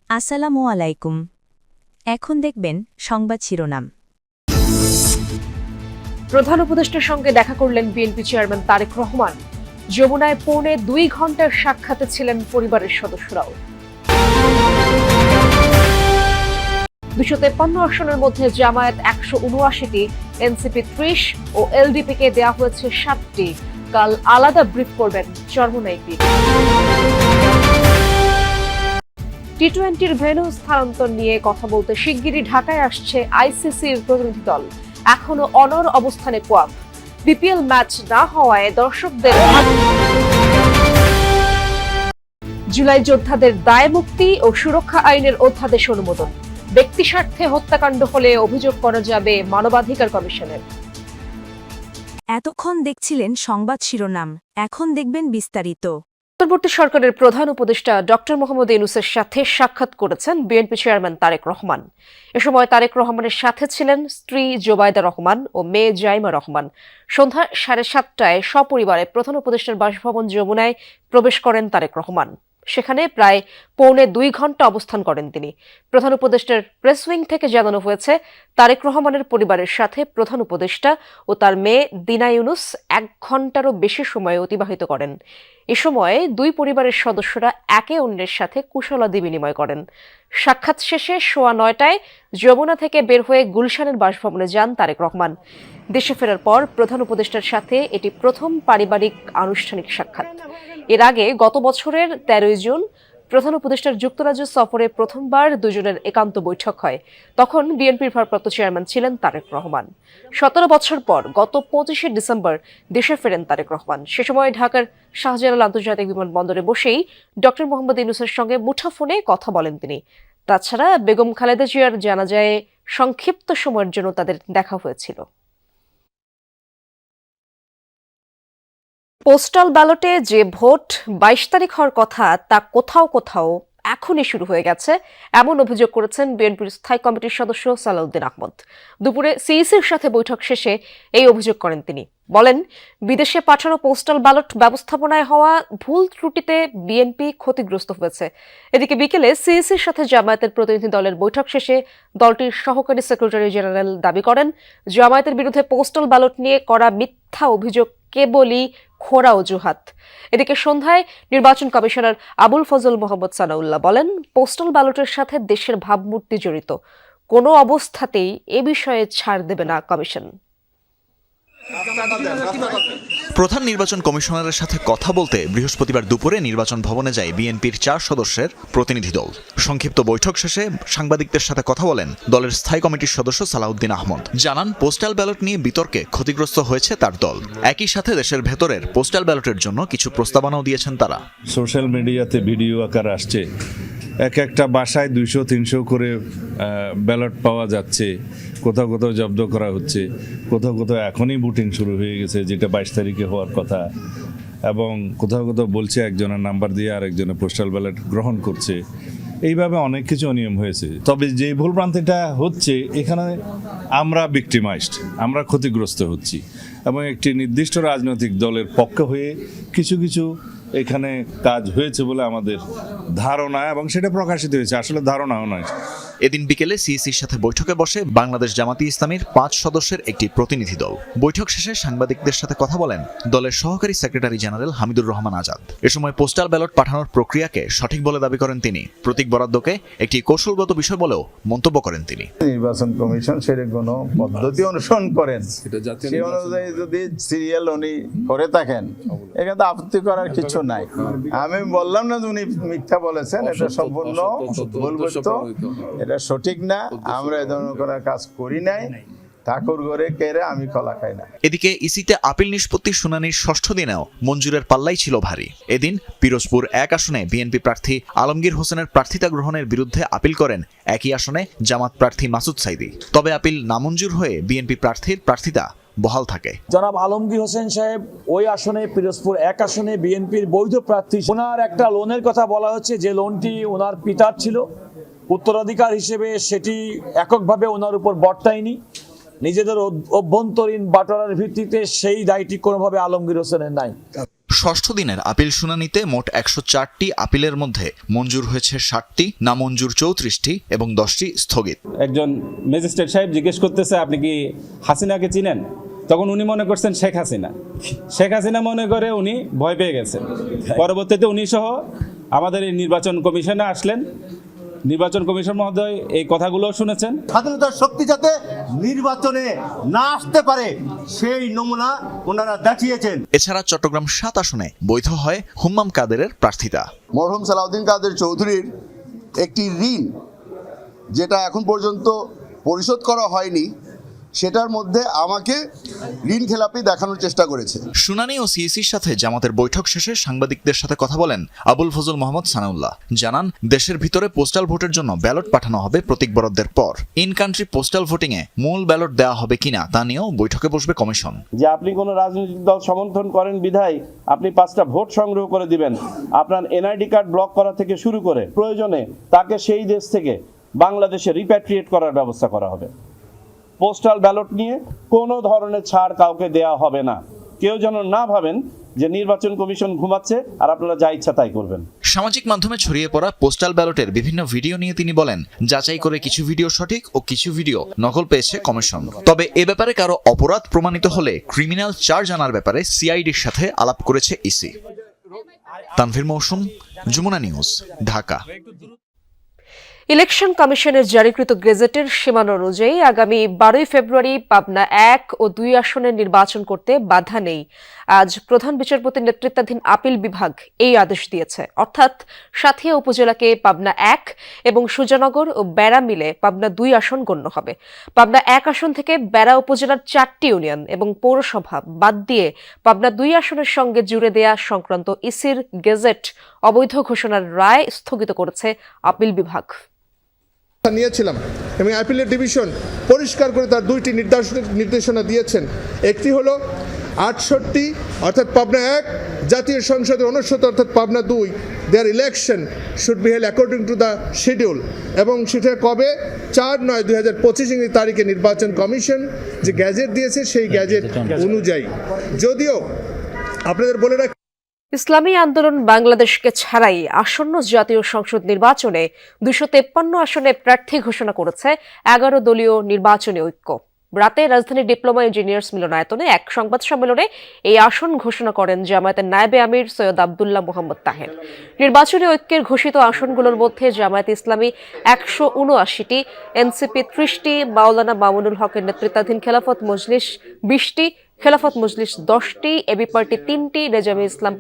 আসসালামু আলাইকুম। এখন দেখবেন সংবাদ শিরোনাম। প্রধান উপদেষ্টার সঙ্গে দেখা করলেন বিএনপি চেয়ারম্যান তারেক রহমান। যমুনায় 2.25 ঘন্টার সাক্ষাতে ছিলেন পরিবারের সদস্যরাও। 253 আসনের মধ্যে জামায়াত 179টি, এনসিপি 30 ও এলডিপিকে দেয়া হয়েছে 7টি। কাল আলাদা ব্রিফ করবেন চরমোনাই পীর। টি-20 ভেন্যু স্থানান্তর নিয়ে কথা বলতে শিগগিরই ঢাকায় আসছে আইসিসির প্রতিনিধি দল। এখনো অনড় অবস্থানে কোয়াব। বিপিএল ম্যাচ না হওয়ায় দর্শকদের জুলাই যোদ্ধাদের দায় মুক্তি ও সুরক্ষা আইনের অধ্যাদেশ অনুমোদন। ব্যক্তি স্বার্থে হত্যাকাণ্ড হলে অভিযোগ করা যাবে মানবাধিকার কমিশনের। এতক্ষণ দেখছিলেন সংবাদ শিরোনাম, এখন দেখবেন বিস্তারিত। অন্তর্বর্তী সরকারের প্রধান উপদেষ্টা ডক্টর মোহাম্মদ ইউনূসের সাথে সাক্ষাৎ করেছেন বিএনপি চেয়ারম্যান তারেক রহমান। এ সময় তারেক রহমানের সাথে ছিলেন স্ত্রী জোবায়দা রহমান ও মেয়ে জাইমা রহমান। সন্ধ্যা 7:30টায় সপরিবারে প্রধান উপদেষ্টার বাসভবন যমুনায় প্রবেশ করেন তারেক রহমান। সেখানে প্রায় 2.25 ঘন্টা অবস্থান করেন তিনি। প্রধান উপদেষ্টার প্রেস উইং থেকে জানানো হয়েছে, তারেক রহমানের পরিবারের সাথে প্রধান উপদেষ্টা ও তার মেয়ে দিনা ইউনূস 1 ঘন্টারও বেশি সময় অতিবাহিত করেন। এ সময় দুই পরিবারের সদস্যরা একে অন্যের সাথে কুশলাদি বিনিময় করেন। সাক্ষাৎ শেষে 9:15টায় যমুনা থেকে বের হয়ে গুলশানের বাসভবনে যান তারেক রহমান। দেশে ফেরার পর প্রধান উপদেষ্টার সাথে এটি প্রথম পারিবারিক আনুষ্ঠানিক সাক্ষাৎ। এর আগে গত বছরের 13 জুন প্রধান উপদেষ্টার যুক্তরাজ্য সফরে প্রথমবার দুজনের একান্ত বৈঠক হয়। তখন বিএনপির ভারপ্রাপ্ত চেয়ারম্যান ছিলেন তারেক রহমান। 17 বছর পর গত 25শে ডিসেম্বর দেশে ফেরেন তারেক রহমান। সে সময় ঢাকার শাহজালাল আন্তর্জাতিক বিমানবন্দরে বসেই ডক্টর মোহাম্মদ ইউনূসের সঙ্গে মুঠোফোনে কথা বলেন তিনি। তাছাড়া বেগম খালেদা জিয়ার জানাজায় সংক্ষিপ্ত সময়ের জন্য তাদের দেখা হয়েছিল। পোস্টাল ব্যালটে যে ভোট 22 তারিখ হওয়ার কথা তা কোথাও কোথাও এখনই শুরু হয়ে গেছে, এমন অভিযোগ করেছেন বিএনপির স্থায়ী কমিটির সদস্য সালাউদ্দিন আহমদ। দুপুরে সিইসির সাথে বৈঠক শেষে এই অভিযোগ করেন তিনি। বলেন, বিদেশে পাঠানো পোস্টাল ব্যালট ব্যবস্থাপনায় হওয়া ভুল ত্রুটিতে বিএনপি ক্ষতিগ্রস্ত হয়েছে। এদিকে বিকেলে সিইসির সাথে জামায়াতের প্রতিনিধি দলের বৈঠক শেষে দলটির সহকারী সেক্রেটারি জেনারেল দাবি করেন, জামায়াতের বিরুদ্ধে পোস্টাল ব্যালট নিয়ে করা মিথ্যা অভিযোগ কেবলই খোঁড়া অজুহাত। এদিকে সন্ধ্যায় নির্বাচন কমিশনার আবুল ফজল মোহাম্মদ সানাউল্লাহ বলেন, পোস্টাল ব্যালটের সাথে দেশের ভাবমূর্তি জড়িত, কোনো অবস্থাতেই এ বিষয়ে ছাড় দেবে না কমিশন। প্রধান নির্বাচন কমিশনারের সাথে কথা বলতে বৃহস্পতিবার দুপুরে নির্বাচন ভবনে যায় বিএনপির 4 সদস্যের প্রতিনিধি দল। সংক্ষিপ্ত বৈঠক শেষে সাংবাদিকদের সাথে কথা বলেন দলের স্থায়ী কমিটির সদস্য সালাউদ্দিন আহমদ। জানান, পোস্টাল ব্যালট নিয়ে বিতর্কে ক্ষতিগ্রস্ত হয়েছে তার দল। একই সাথে দেশের ভেতরের পোস্টাল ব্যালটের জন্য কিছু প্রস্তাবনাও দিয়েছেন তারা। সোশ্যাল মিডিয়াতে ভিডিও আকার আসছে, একটা বাসায় 200-300 করে ব্যালট পাওয়া যাচ্ছে, কোথাও কোথাও জব্দ করা হচ্ছে, কোথাও কোথাও এখনই ভোটিং শুরু হয়ে গেছে, যেটা 22 তারিখে হওয়ার কথা, এবং কোথাও কোথাও বলছে একজনের নাম্বার দিয়ে আরেকজনের পোস্টাল ব্যালট গ্রহণ করছে। এইভাবে অনেক কিছু অনিয়ম হয়েছে। তবে যে ভুলভ্রান্তিটা হচ্ছে, এখানে আমরা ভিক্টিমাইজড, আমরা ক্ষতিগ্রস্ত হচ্ছি, এবং একটি নির্দিষ্ট রাজনৈতিক দলের পক্ষে হয়ে কিছু কিছু এখানে কাজ হয়েছে বলে আমাদের ধারণা, এবং সেটা প্রকাশিত হয়েছে, আসলে ধারণাও নয়। এদিন বিকেলে সিইসির সাথে বৈঠকে বসে বাংলাদেশ জামাতি ইসলামীর 5 সদস্যের একটি প্রতিনিধি দল। বৈঠক শেষে সাংবাদিকদের সাথে কথা বলেন দলের সহকারী সেক্রেটারি জেনারেল হামিদুর রহমান আজাদ। এ সময় পোস্টাল ব্যালট পাঠানোর প্রক্রিয়াকে সঠিক বলে দাবি করেন তিনি। প্রতীক বরাদ্দকে একটি কৌশলগত বিষয় বলেও মন্তব্য করেন তিনি। নির্বাচন কমিশন সেটা কোনো পদ্ধতি অনুসরণ করেন, সেই অনুযায়ী যদি সিরিয়াল উনি করে থাকেন, এখানে তো আপত্তি করার কিছু নাই। আমি বললাম না যে উনি মিথ্যা বলেছেন, এটা সম্পূর্ণ ভুলবশত, এটা সঠিক না। আমরা এ ধরনের কোনো কাজ করি নাই। ঠাকুর ঘরে কেড়ে আমি কলা খাই না। এদিকে ইসিতে আপিল নিষ্পত্তির শুনানির 6ষ্ঠ দিনেও মঞ্জুরের পাল্লাই ছিল ভারী। এদিন পিরোজপুর 1 আসনে বিএনপি প্রার্থী আলমগীর হোসেনের প্রার্থিতা গ্রহণের বিরুদ্ধে আপিল করেন একই আসনে জামাত প্রার্থী মাসুদ সাইদি। তবে আপিল নামঞ্জুর হয়ে বিএনপি প্রার্থীর প্রার্থিতা বহাল থাকে। জনাব আলমগীর হোসেন সাহেব ওই আসনে, পিরোজপুর 1 আসনে বিএনপির বৈধ প্রার্থী। ওনার একটা লোনের কথা বলা হচ্ছে, যে লোনটি ওনার পিতার ছিল, উত্তরাধিকার হিসেবে সেটি এককভাবে ওনার উপর বর্তায়নি। নিজেদের অভ্যন্তরীণ বাটোয়ারার ভিত্তিতে সেই দায়টি কোনোভাবে আলমগীর হোসেনের নাই। ষষ্ঠ দিনের আপিল শুনানিতে মোট 104টি আপিলের মধ্যে মঞ্জুর হয়েছে 60টি, নামঞ্জুর 34টি এবং 10টি স্থগিত। একজন ম্যাজিস্ট্রেট সাহেব জিজ্ঞেস করতেছে আপনি কি হাসিনাকে চিনেন? তখন উনি মনে করছেন শেখ হাসিনা মনে করে উনি ভয় পেয়ে গেছেন। পরবর্তীতে উনি সহ আমাদের এই নির্বাচন কমিশনে আসলেন। নির্বাচন কমিশন মহোদয় এই কথাগুলো শুনেছেন। স্বাধীনতার শক্তি যাতে নির্বাচনে না আসতে পারে সেই নমুনা ওনারা দেখিয়েছেন। এছাড়া চট্টগ্রাম 7 আসনে বৈধ হয় হুম্মাম কাদেরের প্রার্থিতা। মরহুম সালাউদ্দিন কাদের চৌধুরীর একটি ঋণ যেটা এখন পর্যন্ত পরিশোধ করা হয়নি, সেটার মধ্যে আমাকে ঋণ খেলাপি দেখানোর চেষ্টা করেছে। শুনানি ও সিইসির সাথে জামাতের বৈঠক শেষে সাংবাদিকদের সাথে কথা বলেন আবুল ফজল মোহাম্মদ সানাউল্লাহ। জানান, দেশের ভিতরে পোস্টাল ভোটের জন্য ব্যালট পাঠানো হবে প্রতীক বরাদ্দের পর। ইন কান্ট্রি পোস্টাল ভোটিংয়ে মূল ব্যালট দেওয়া হবে কিনা তা নিয়েও বৈঠকে বসবে কমিশন। যে আপনি কোনো রাজনৈতিক দল সমর্থন করেন বিধায় আপনি 5টা ভোট সংগ্রহ করে দিবেন, আপনার এনআইডি কার্ড ব্লক করা থেকে শুরু করে প্রয়োজনে তাকে সেই দেশ থেকে বাংলাদেশে রিপ্যাট্রিয়েট করার ব্যবস্থা করা হবে। পোস্টাল ব্যালট নিয়ে কোনো ধরনের ছাড় কাউকে দেয়া হবে না। কেউ যেন না ভাবেন যে নির্বাচন কমিশন ঘুমাচ্ছে আর আপনারা যা ইচ্ছা তাই করবেন। সামাজিক মাধ্যমে ছড়িয়ে পড়া পোস্টাল ব্যালটের বিভিন্ন ভিডিও নিয়ে তিনি বলেন, যাচাই করে কিছু ভিডিও সঠিক ও কিছু ভিডিও নকল পেয়েছে কমিশন। তবে এ ব্যাপারে কারো অপরাধ প্রমাণিত হলে ক্রিমিনাল চার্জ আনার ব্যাপারে সিআইডির সাথে আলাপ করেছে ইসি। তানভীর মৌসুম, যমুনা নিউজ, ঢাকা। ইলেকশন কমিশনের জারিকৃত গেজেটের সীমানা অনুযায়ী আগামী 12 ফেব্রুয়ারি পাবনা 1 ও 2 আসনের নির্বাচন করতে বাধা নেই। আজ প্রধান বিচারপতির নেতৃত্বাধীন আপিল বিভাগ এই আদেশ দিয়েছে। অর্থাৎ সাঁথিয়া উপজেলাকে পাবনা 1 এবং সুজানগর ও বেড়া মিলে পাবনা 2 আসন গণ্য হবে। পাবনা 1 আসন থেকে বেড়া উপজেলার 4টি ইউনিয়ন এবং পৌরসভা বাদ দিয়ে পাবনা 2 আসনের সঙ্গে জুড়ে দেয়া সংক্রান্ত ইসির গেজেট অবৈধ ঘোষণার রায় স্থগিত করেছে আপিল বিভাগ। নিয়েছিলাম এবং আপিলের ডিভিশন পরিষ্কার করে তার 2টি নির্দেশনা দিয়েছেন। একটি হলো 68 অর্থাৎ পাবনা 1 জাতীয় সংসদের 69 অর্থাৎ Pabna 2 there election should be held according to the schedule, এবং সেটা কবে 4/9/2025 তারিখে নির্বাচন কমিশন যে গ্যাজেট দিয়েছে সেই গ্যাজেট অনুযায়ী। যদিও আপনাদের বলে রাখি, ইসলামী আন্দোলন বাংলাদেশকে ছাড়াই আসন্ন জাতীয় সংসদ নির্বাচনে 253 আসনে প্রার্থী ঘোষণা করেছে 11 দলীয় নির্বাচনী ঐক্য। রাতে রাজধানীর ডিপ্লোমা ইঞ্জিনিয়ার্স মিলনায়তনে এক সংবাদ সম্মেলনে এই আসন ঘোষণা করেন জামায়াতের নায়েবে আমির সৈয়দ আব্দুল্লাহ মোহাম্মদ তাহের। নির্বাচনী ঐক্যের ঘোষিত আসনগুলোর মধ্যে জামায়াতে ইসলামী 179টি, এনসিপি 30টি, মাওলানা মামুনুল হকের নেতৃত্বাধীন খেলাফত মজলিস 20টি, খেলাফত মজলিস 10টি, এবি পার্টি 3টি, রেজামে ইসলাম